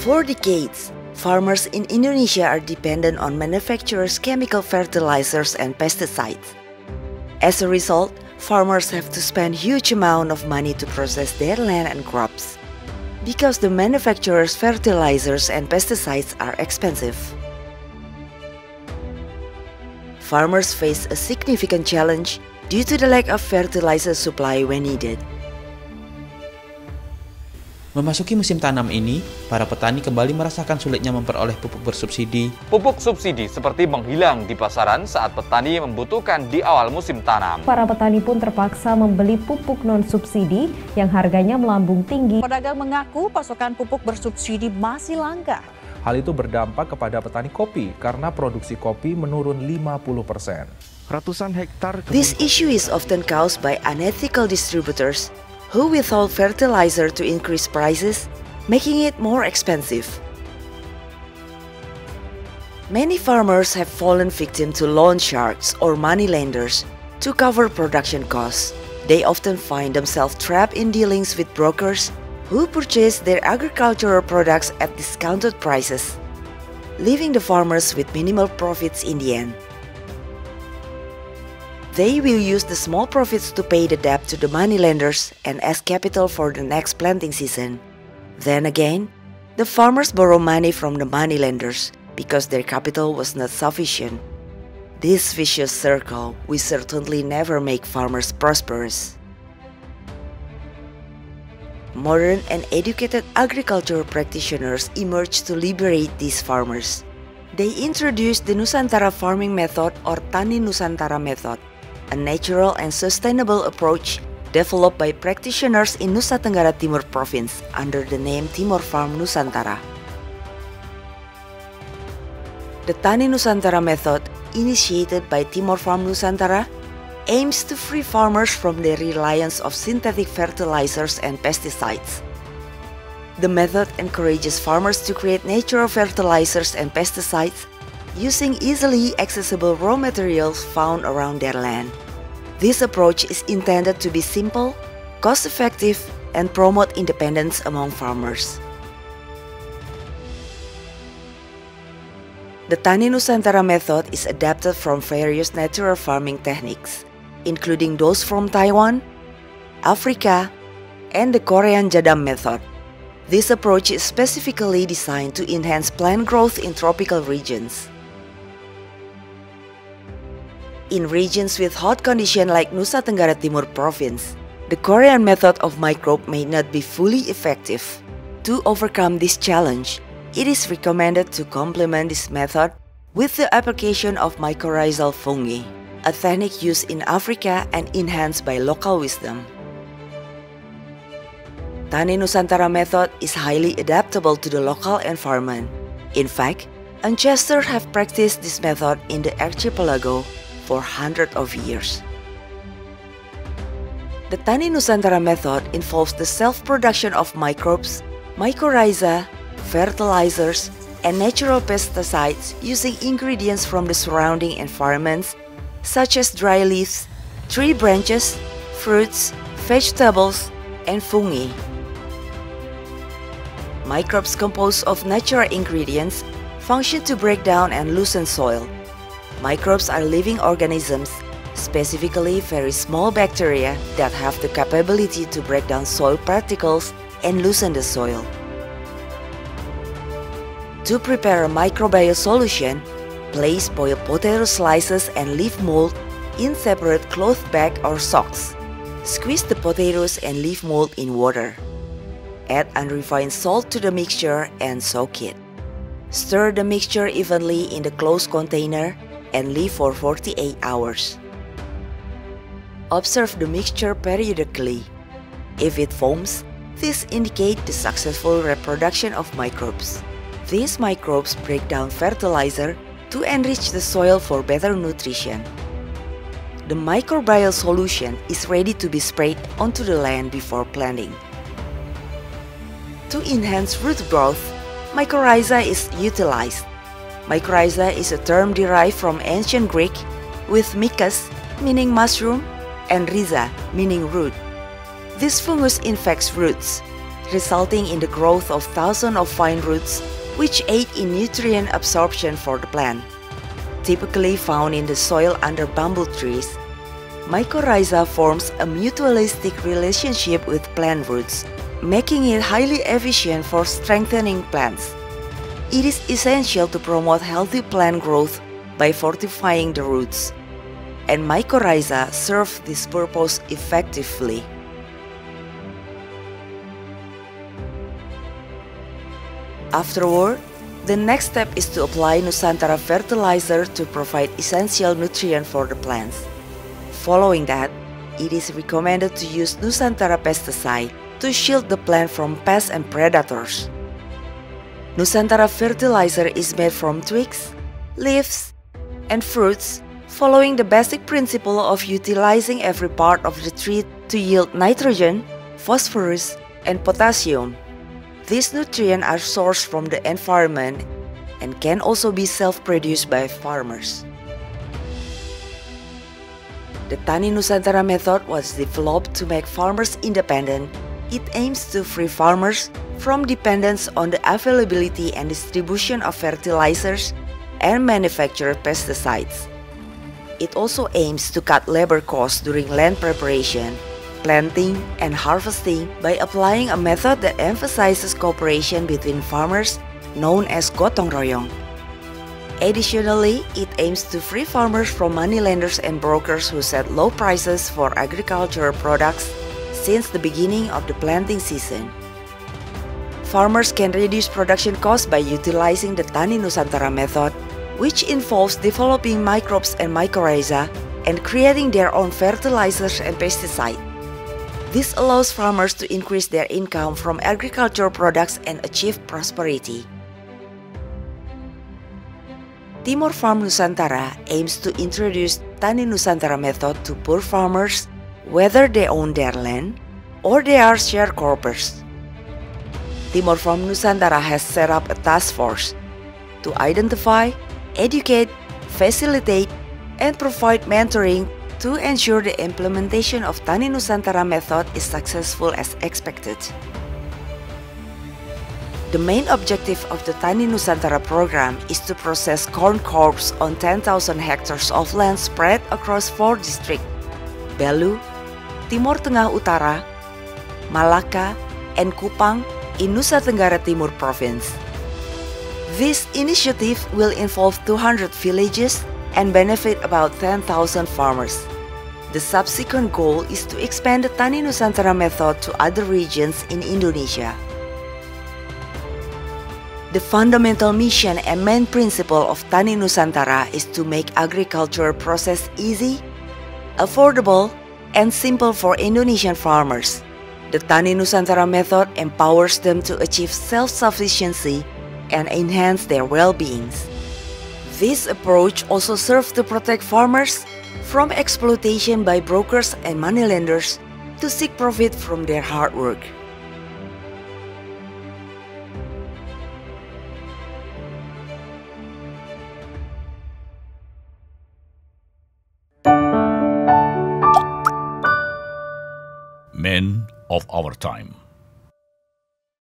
For decades, farmers in Indonesia are dependent on manufacturers' chemical fertilizers and pesticides. As a result, farmers have to spend huge amount of money to process their land and crops, because the manufacturers' fertilizers and pesticides are expensive. Farmers face a significant challenge due to the lack of fertilizer supply when needed. Memasuki musim tanam ini, para petani kembali merasakan sulitnya memperoleh pupuk bersubsidi. Pupuk subsidi seperti menghilang di pasaran saat petani membutuhkan di awal musim tanam. Para petani pun terpaksa membeli pupuk non-subsidi yang harganya melambung tinggi. Pedagang mengaku pasokan pupuk bersubsidi masih langka. Hal itu berdampak kepada petani kopi karena produksi kopi menurun 50%. Ratusan hektar. This issue is often caused by unethical distributors who withhold fertilizer to increase prices, making it more expensive. Many farmers have fallen victim to loan sharks or moneylenders to cover production costs. They often find themselves trapped in dealings with brokers who purchase their agricultural products at discounted prices, leaving the farmers with minimal profits in the end. They will use the small profits to pay the debt to the moneylenders and as capital for the next planting season. Then again, the farmers borrow money from the moneylenders because their capital was not sufficient. This vicious circle will certainly never make farmers prosperous. Modern and educated agricultural practitioners emerged to liberate these farmers. They introduced the Nusantara farming method or Tani Nusantara method, a natural and sustainable approach developed by practitioners in Nusa Tenggara Timur Province under the name Timor Farm Nusantara. The Tani Nusantara method, initiated by Timor Farm Nusantara, aims to free farmers from their reliance of synthetic fertilizers and pesticides. The method encourages farmers to create natural fertilizers and pesticides using easily accessible raw materials found around their land. This approach is intended to be simple, cost-effective, and promote independence among farmers. The Tani Nusantara method is adapted from various natural farming techniques, including those from Taiwan, Africa, and the Korean Jadam method. This approach is specifically designed to enhance plant growth in tropical regions. In regions with hot conditions like Nusa Tenggara Timur Province, the Korean method of microbe may not be fully effective. To overcome this challenge, it is recommended to complement this method with the application of mycorrhizal fungi, a technique used in Africa and enhanced by local wisdom. Tani Nusantara method is highly adaptable to the local environment. In fact, ancestors have practiced this method in the archipelago for hundreds of years. The Tani Nusantara method involves the self-production of microbes, mycorrhiza, fertilizers, and natural pesticides using ingredients from the surrounding environments such as dry leaves, tree branches, fruits, vegetables, and fungi. Microbes composed of natural ingredients function to break down and loosen soil. Microbes are living organisms, specifically very small bacteria that have the capability to break down soil particles and loosen the soil. To prepare a microbial solution, place boiled potato slices and leaf mold in separate cloth bag or socks. Squeeze the potatoes and leaf mold in water. Add unrefined salt to the mixture and soak it. Stir the mixture evenly in the closed container and leave for 48 hours. Observe the mixture periodically. If it foams, this indicates the successful reproduction of microbes. These microbes break down fertilizer to enrich the soil for better nutrition. The microbial solution is ready to be sprayed onto the land before planting. To enhance root growth, mycorrhiza is utilized. Mycorrhiza is a term derived from ancient Greek with mycos, meaning mushroom, and rhiza, meaning root. This fungus infects roots. resulting in the growth of thousands of fine roots which aid in nutrient absorption for the plant. Typically found in the soil under bamboo trees, mycorrhiza forms a mutualistic relationship with plant roots, making it highly efficient for strengthening plants. It is essential to promote healthy plant growth by fortifying the roots, and mycorrhiza serve this purpose effectively. Afterward, the next step is to apply Nusantara fertilizer to provide essential nutrient for the plants. Following that, it is recommended to use Nusantara pesticide to shield the plant from pests and predators. Nusantara fertilizer is made from twigs, leaves, and fruits, following the basic principle of utilizing every part of the tree to yield nitrogen, phosphorus, and potassium. These nutrients are sourced from the environment and can also be self-produced by farmers. The Tani Nusantara method was developed to make farmers independent. It aims to free farmers from dependence on the availability and distribution of fertilizers and manufactured pesticides. It also aims to cut labor costs during land preparation, planting, and harvesting by applying a method that emphasizes cooperation between farmers known as gotong royong. Additionally, it aims to free farmers from moneylenders and brokers who set low prices for agricultural products since the beginning of the planting season. Farmers can reduce production costs by utilizing the Tani Nusantara method, which involves developing microbes and mycorrhiza and creating their own fertilizers and pesticides. This allows farmers to increase their income from agricultural products and achieve prosperity. Timor Farm Nusantara aims to introduce Tani Nusantara method to poor farmers, whether they own their land or they are sharecroppers. Timor Farm Nusantara has set up a task force to identify, educate, facilitate, and provide mentoring to ensure the implementation of Tani Nusantara method is successful as expected. The main objective of the Tani Nusantara program is to process corn crops on 10,000 hectares of land spread across 4 districts: Belu, Timur Tengah Utara, Malaka, and Kupang in Nusa Tenggara Timur Province. This initiative will involve 200 villages and benefit about 10,000 farmers. The subsequent goal is to expand the Tani Nusantara method to other regions in Indonesia. The fundamental mission and main principle of Tani Nusantara is to make agriculture process easy, affordable, and simple for Indonesian farmers. The Tani Nusantara method empowers them to achieve self-sufficiency and enhance their well-being. This approach also serves to protect farmers from exploitation by brokers and moneylenders to seek profit from their hard work. Men of our time.